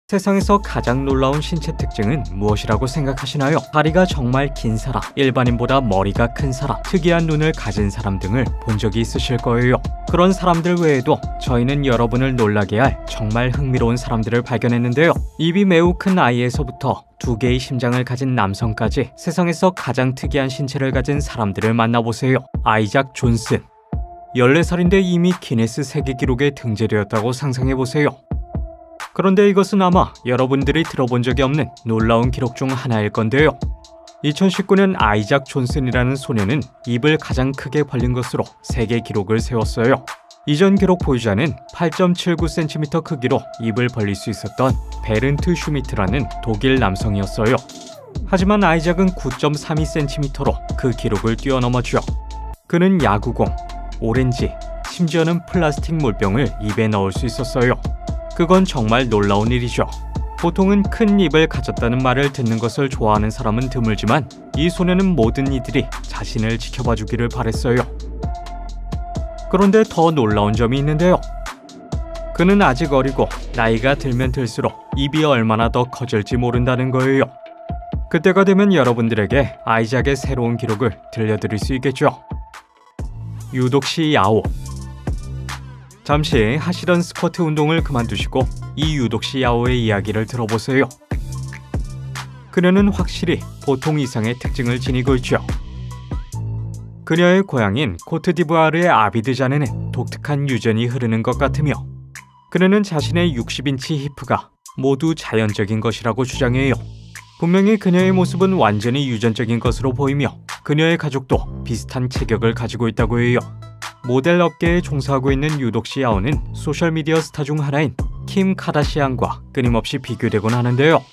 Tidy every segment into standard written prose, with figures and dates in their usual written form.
세상에서 가장 놀라운 신체 특징은 무엇이라고 생각하시나요? 다리가 정말 긴 사람, 일반인보다 머리가 큰 사람, 특이한 눈을 가진 사람 등을 본 적이 있으실 거예요. 그런 사람들 외에도 저희는 여러분을 놀라게 할 정말 흥미로운 사람들을 발견했는데요. 입이 매우 큰 아이에서부터 2개의 심장을 가진 남성까지 세상에서 가장 특이한 신체를 가진 사람들을 만나보세요. 아이작 존슨. 14살인데 이미 기네스 세계 기록에 등재되었다고 상상해보세요. 그런데 이것은 아마 여러분들이 들어본 적이 없는 놀라운 기록 중 하나일 건데요. 2019년 아이작 존슨이라는 소년은 입을 가장 크게 벌린 것으로 세계 기록을 세웠어요. 이전 기록 보유자는 8.79cm 크기로 입을 벌릴 수 있었던 베른트 슈미트라는 독일 남성이었어요. 하지만 아이작은 9.32cm로 그 기록을 뛰어넘었죠. 그는 야구공, 오렌지, 심지어는 플라스틱 물병을 입에 넣을 수 있었어요. 그건 정말 놀라운 일이죠. 보통은 큰 입을 가졌다는 말을 듣는 것을 좋아하는 사람은 드물지만 이 소년은 모든 이들이 자신을 지켜봐 주기를 바랬어요. 그런데 더 놀라운 점이 있는데요. 그는 아직 어리고 나이가 들면 들수록 입이 얼마나 더 커질지 모른다는 거예요. 그때가 되면 여러분들에게 아이작의 새로운 기록을 들려드릴 수 있겠죠. 유독시 야오. 잠시 하시던 스쿼트 운동을 그만두시고 이 유독시 야오의 이야기를 들어보세요. 그녀는 확실히 보통 이상의 특징을 지니고 있죠. 그녀의 고향인 코트디부아르의 아비드잔에는 독특한 유전이 흐르는 것 같으며 그녀는 자신의 60인치 히프가 모두 자연적인 것이라고 주장해요. 분명히 그녀의 모습은 완전히 유전적인 것으로 보이며 그녀의 가족도 비슷한 체격을 가지고 있다고 해요. 모델 업계에 종사하고 있는 유독시 야오는 소셜미디어 스타 중 하나인 킴 카다시안과 끊임없이 비교되곤 하는데요.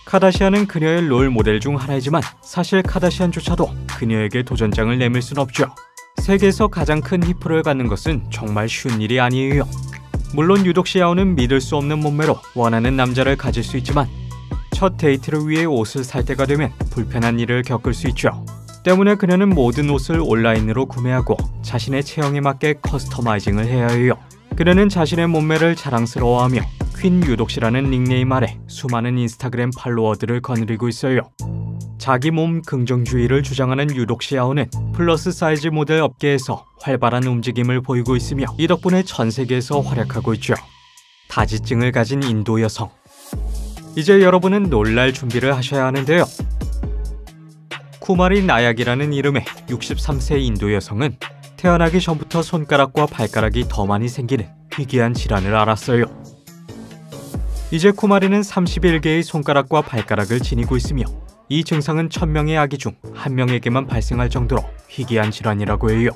카다시안은 그녀의 롤 모델 중 하나이지만 사실 카다시안조차도 그녀에게 도전장을 내밀 순 없죠. 세계에서 가장 큰 히프를 갖는 것은 정말 쉬운 일이 아니에요. 물론 유독시 야오는 믿을 수 없는 몸매로 원하는 남자를 가질 수 있지만 첫 데이트를 위해 옷을 살 때가 되면 불편한 일을 겪을 수 있죠. 때문에 그녀는 모든 옷을 온라인으로 구매하고 자신의 체형에 맞게 커스터마이징을 해야 해요. 그녀는 자신의 몸매를 자랑스러워하며 퀸 유독시라는 닉네임 아래 수많은 인스타그램 팔로워들을 거느리고 있어요. 자기 몸 긍정주의를 주장하는 유독시 야오는 플러스 사이즈 모델 업계에서 활발한 움직임을 보이고 있으며 이 덕분에 전 세계에서 활약하고 있죠. 다지증을 가진 인도 여성. 이제 여러분은 놀랄 준비를 하셔야 하는데요. 쿠마리 나약이라는 이름의 63세 인도 여성은 태어나기 전부터 손가락과 발가락이 더 많이 생기는 희귀한 질환을 앓았어요. 이제 쿠마리는 31개의 손가락과 발가락을 지니고 있으며 이 증상은 1000명의 아기 중 1명에게만 발생할 정도로 희귀한 질환이라고 해요.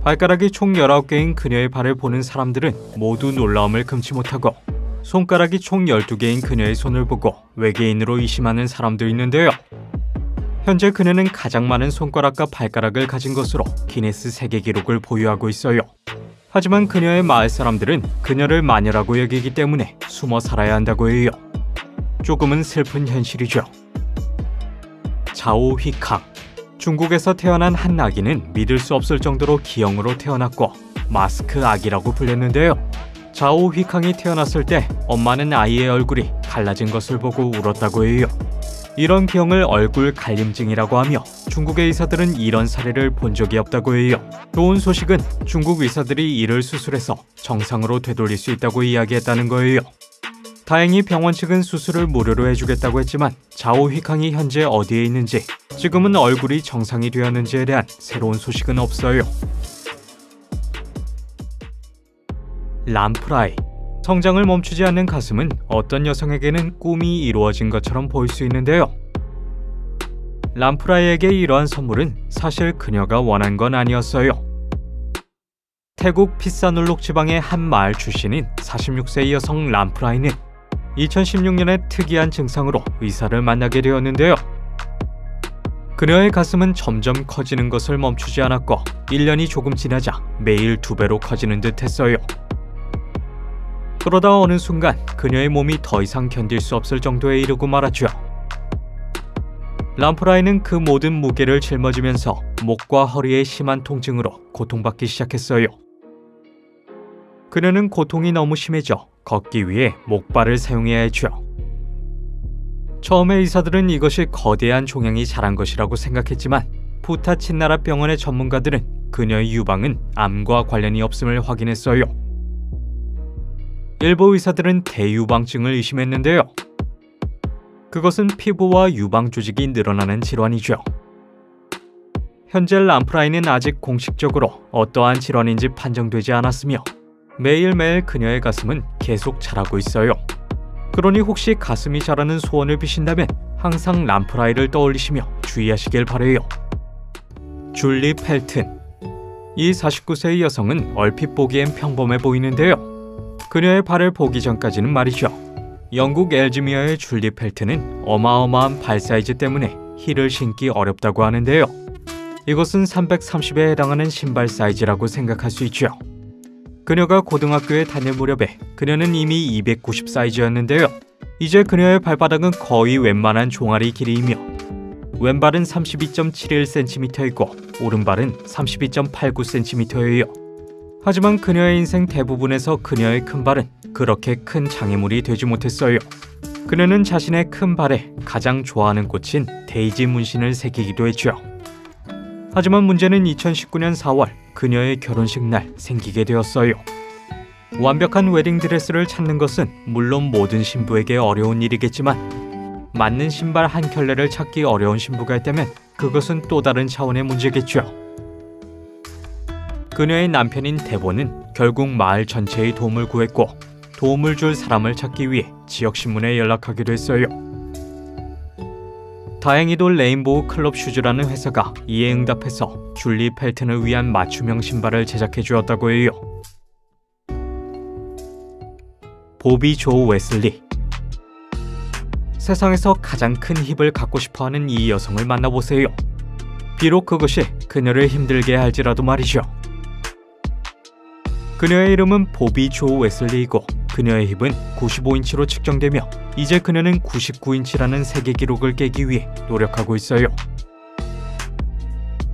발가락이 총 19개인 그녀의 발을 보는 사람들은 모두 놀라움을 금치 못하고 손가락이 총 12개인 그녀의 손을 보고 외계인으로 의심하는 사람도 있는데요. 현재 그녀는 가장 많은 손가락과 발가락을 가진 것으로 기네스 세계 기록을 보유하고 있어요. 하지만 그녀의 마을 사람들은 그녀를 마녀라고 여기기 때문에 숨어 살아야 한다고 해요. 조금은 슬픈 현실이죠. 자오 휘캉. 중국에서 태어난 한 아기는 믿을 수 없을 정도로 기형으로 태어났고 마스크 아기라고 불렸는데요. 자오 휘캉이 태어났을 때 엄마는 아이의 얼굴이 갈라진 것을 보고 울었다고 해요. 이런 기형을 얼굴 갈림증이라고 하며 중국의 의사들은 이런 사례를 본 적이 없다고 해요. 좋은 소식은 중국 의사들이 이를 수술해서 정상으로 되돌릴 수 있다고 이야기했다는 거예요. 다행히 병원 측은 수술을 무료로 해주겠다고 했지만 자오 휘캉이 현재 어디에 있는지, 지금은 얼굴이 정상이 되었는지에 대한 새로운 소식은 없어요. 람프라이. 성장을 멈추지 않는 가슴은 어떤 여성에게는 꿈이 이루어진 것처럼 보일 수 있는데요. 람프라이에게 이러한 선물은 사실 그녀가 원한 건 아니었어요. 태국 피사눌룩 지방의 한 마을 출신인 46세의 여성 람프라이는 2016년에 특이한 증상으로 의사를 만나게 되었는데요. 그녀의 가슴은 점점 커지는 것을 멈추지 않았고 1년이 조금 지나자 매일 2배로 커지는 듯 했어요. 그러다 어느 순간 그녀의 몸이 더 이상 견딜 수 없을 정도에 이르고 말았죠. 람프라이는 그 모든 무게를 짊어지면서 목과 허리의 심한 통증으로 고통받기 시작했어요. 그녀는 고통이 너무 심해져 걷기 위해 목발을 사용해야 했죠. 처음에 의사들은 이것이 거대한 종양이 자란 것이라고 생각했지만 부타친나라 병원의 전문가들은 그녀의 유방은 암과 관련이 없음을 확인했어요. 일부 의사들은 대유방증을 의심했는데요. 그것은 피부와 유방 조직이 늘어나는 질환이죠. 현재 람프라이는 아직 공식적으로 어떠한 질환인지 판정되지 않았으며 매일매일 그녀의 가슴은 계속 자라고 있어요. 그러니 혹시 가슴이 자라는 소원을 비신다면 항상 람프라이를 떠올리시며 주의하시길 바래요. 줄리 펠튼. 이 49세의 여성은 얼핏 보기엔 평범해 보이는데요. 그녀의 발을 보기 전까지는 말이죠. 영국 엘즈미어의 줄리 펠튼은 어마어마한 발 사이즈 때문에 힐을 신기 어렵다고 하는데요. 이것은 330에 해당하는 신발 사이즈라고 생각할 수 있죠. 그녀가 고등학교에 다닐 무렵에 그녀는 이미 290 사이즈였는데요. 이제 그녀의 발바닥은 거의 웬만한 종아리 길이이며 왼발은 32.71cm이고 오른발은 32.89cm예요. 하지만 그녀의 인생 대부분에서 그녀의 큰 발은 그렇게 큰 장애물이 되지 못했어요. 그녀는 자신의 큰 발에 가장 좋아하는 꽃인 데이지 문신을 새기기도 했죠. 하지만 문제는 2019년 4월 그녀의 결혼식 날 생기게 되었어요. 완벽한 웨딩드레스를 찾는 것은 물론 모든 신부에게 어려운 일이겠지만 맞는 신발 한 켤레를 찾기 어려운 신부가 있다면 그것은 또 다른 차원의 문제겠죠. 그녀의 남편인 데본은 결국 마을 전체의 도움을 구했고 도움을 줄 사람을 찾기 위해 지역신문에 연락하기도 했어요. 다행히도 레인보우 클럽 슈즈라는 회사가 이에 응답해서 줄리 펠튼을 위한 맞춤형 신발을 제작해 주었다고 해요. 보비 조 웨슬리. 세상에서 가장 큰 힙을 갖고 싶어하는 이 여성을 만나보세요. 비록 그것이 그녀를 힘들게 할지라도 말이죠. 그녀의 이름은 보비 조 웨슬리이고 그녀의 힙은 95인치로 측정되며 이제 그녀는 99인치라는 세계 기록을 깨기 위해 노력하고 있어요.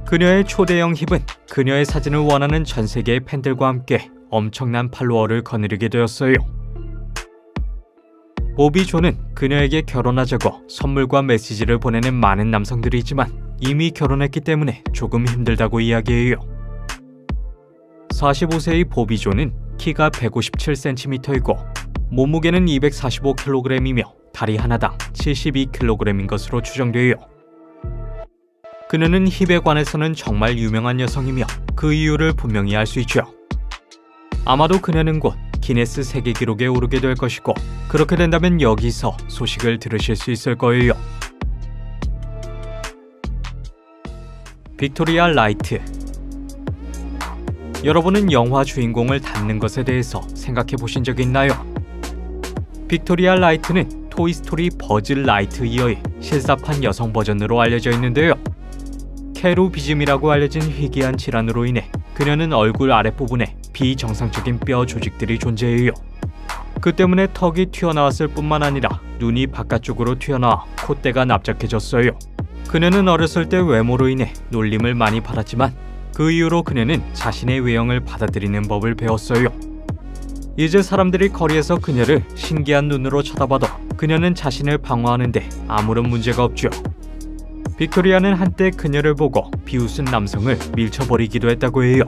그녀의 초대형 힙은 그녀의 사진을 원하는 전 세계의 팬들과 함께 엄청난 팔로워를 거느리게 되었어요. 보비 조는 그녀에게 결혼하자고 선물과 메시지를 보내는 많은 남성들이 있지만 이미 결혼했기 때문에 조금 힘들다고 이야기해요. 45세의 보비 조는 키가 157cm이고 몸무게는 245kg이며 다리 하나당 72kg인 것으로 추정돼요. 그녀는 힙에 관해서는 정말 유명한 여성이며 그 이유를 분명히 알 수 있죠. 아마도 그녀는 곧 기네스 세계 기록에 오르게 될 것이고 그렇게 된다면 여기서 소식을 들으실 수 있을 거예요. 빅토리아 라이트. 여러분은 영화 주인공을 닮는 것에 대해서 생각해 보신 적 있나요? 빅토리아 라이트는 토이스토리 버즈 라이트이어의 실사판 여성 버전으로 알려져 있는데요. 케루비즘이라고 알려진 희귀한 질환으로 인해 그녀는 얼굴 아랫부분에 비정상적인 뼈 조직들이 존재해요. 그 때문에 턱이 튀어나왔을 뿐만 아니라 눈이 바깥쪽으로 튀어나와 콧대가 납작해졌어요. 그녀는 어렸을 때 외모로 인해 놀림을 많이 받았지만 그 이후로 그녀는 자신의 외형을 받아들이는 법을 배웠어요. 이제 사람들이 거리에서 그녀를 신기한 눈으로 쳐다봐도 그녀는 자신을 방어하는데 아무런 문제가 없죠. 빅토리아는 한때 그녀를 보고 비웃은 남성을 밀쳐버리기도 했다고 해요.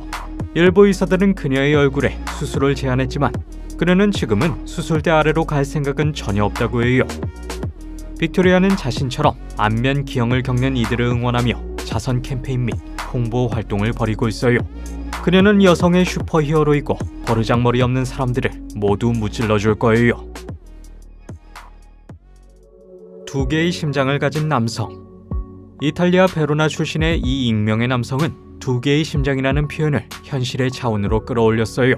일부 의사들은 그녀의 얼굴에 수술을 제안했지만 그녀는 지금은 수술대 아래로 갈 생각은 전혀 없다고 해요. 빅토리아는 자신처럼 안면 기형을 겪는 이들을 응원하며 자선 캠페인 및 홍보 활동을 벌이고 있어요. 그녀는 여성의 슈퍼히어로이고 버르장머리 없는 사람들을 모두 무찔러 줄 거예요. 두 개의 심장을 가진 남성. 이탈리아 베로나 출신의 이 익명의 남성은 두 개의 심장이라는 표현을 현실의 차원으로 끌어올렸어요.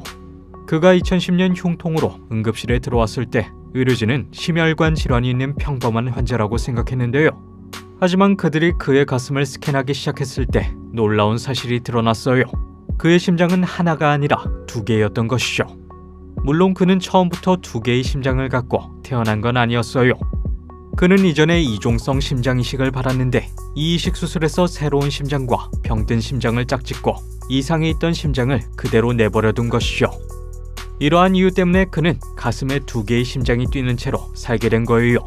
그가 2010년 흉통으로 응급실에 들어왔을 때 의료진은 심혈관 질환이 있는 평범한 환자라고 생각했는데요. 하지만 그들이 그의 가슴을 스캔하기 시작했을 때 놀라운 사실이 드러났어요. 그의 심장은 하나가 아니라 두 개였던 것이죠. 물론 그는 처음부터 두 개의 심장을 갖고 태어난 건 아니었어요. 그는 이전에 이종성 심장 이식을 받았는데 이 이식 수술에서 새로운 심장과 병든 심장을 짝짓고 이상이 있던 심장을 그대로 내버려 둔 것이죠. 이러한 이유 때문에 그는 가슴에 2개의 심장이 뛰는 채로 살게 된 거예요.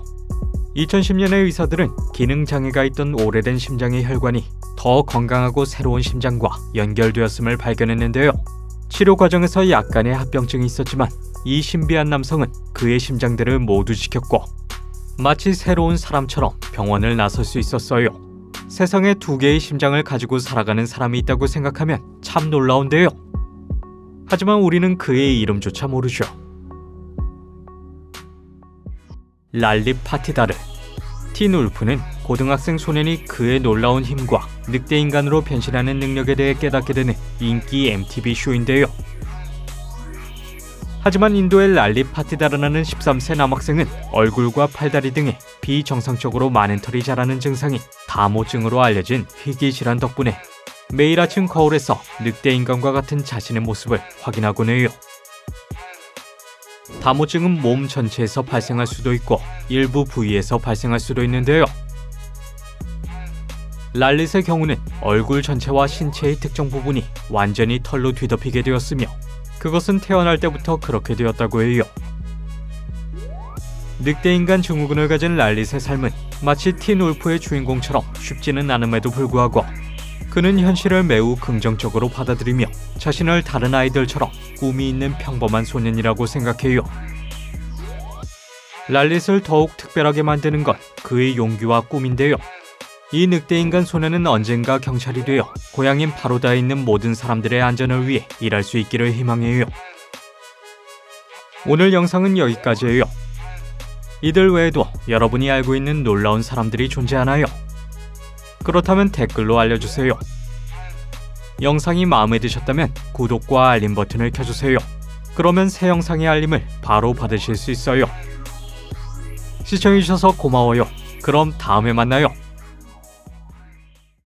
2010년에 의사들은 기능장애가 있던 오래된 심장의 혈관이 더 건강하고 새로운 심장과 연결되었음을 발견했는데요. 치료 과정에서 약간의 합병증이 있었지만 이 신비한 남성은 그의 심장들을 모두 지켰고 마치 새로운 사람처럼 병원을 나설 수 있었어요. 세상에 2개의 심장을 가지고 살아가는 사람이 있다고 생각하면 참 놀라운데요. 하지만 우리는 그의 이름조차 모르죠. 랄리 파티다르. 틴 울프는 고등학생 소년이 그의 놀라운 힘과 늑대 인간으로 변신하는 능력에 대해 깨닫게 되는 인기 MTV 쇼인데요. 하지만 인도의 랄리 파티다르라는 13세 남학생은 얼굴과 팔다리 등에 비정상적으로 많은 털이 자라는 증상이 다모증으로 알려진 희귀질환 덕분에 매일 아침 거울에서 늑대 인간과 같은 자신의 모습을 확인하곤 해요. 다모증은 몸 전체에서 발생할 수도 있고 일부 부위에서 발생할 수도 있는데요. 랄릿의 경우는 얼굴 전체와 신체의 특정 부분이 완전히 털로 뒤덮이게 되었으며 그것은 태어날 때부터 그렇게 되었다고 해요. 늑대인간 증후군을 가진 랄릿의 삶은 마치 틴 울프의 주인공처럼 쉽지는 않음에도 불구하고 그는 현실을 매우 긍정적으로 받아들이며 자신을 다른 아이들처럼 꿈이 있는 평범한 소년이라고 생각해요. 랄릿을 더욱 특별하게 만드는 건 그의 용기와 꿈인데요. 이 늑대인간 소년은 언젠가 경찰이 되어 고향인 바로다에 있는 모든 사람들의 안전을 위해 일할 수 있기를 희망해요. 오늘 영상은 여기까지예요. 이들 외에도 여러분이 알고 있는 놀라운 사람들이 존재하나요? 그렇다면 댓글로 알려주세요. 영상이 마음에 드셨다면 구독과 알림 버튼을 켜주세요. 그러면 새 영상의 알림을 바로 받으실 수 있어요. 시청해주셔서 고마워요. 그럼 다음에 만나요.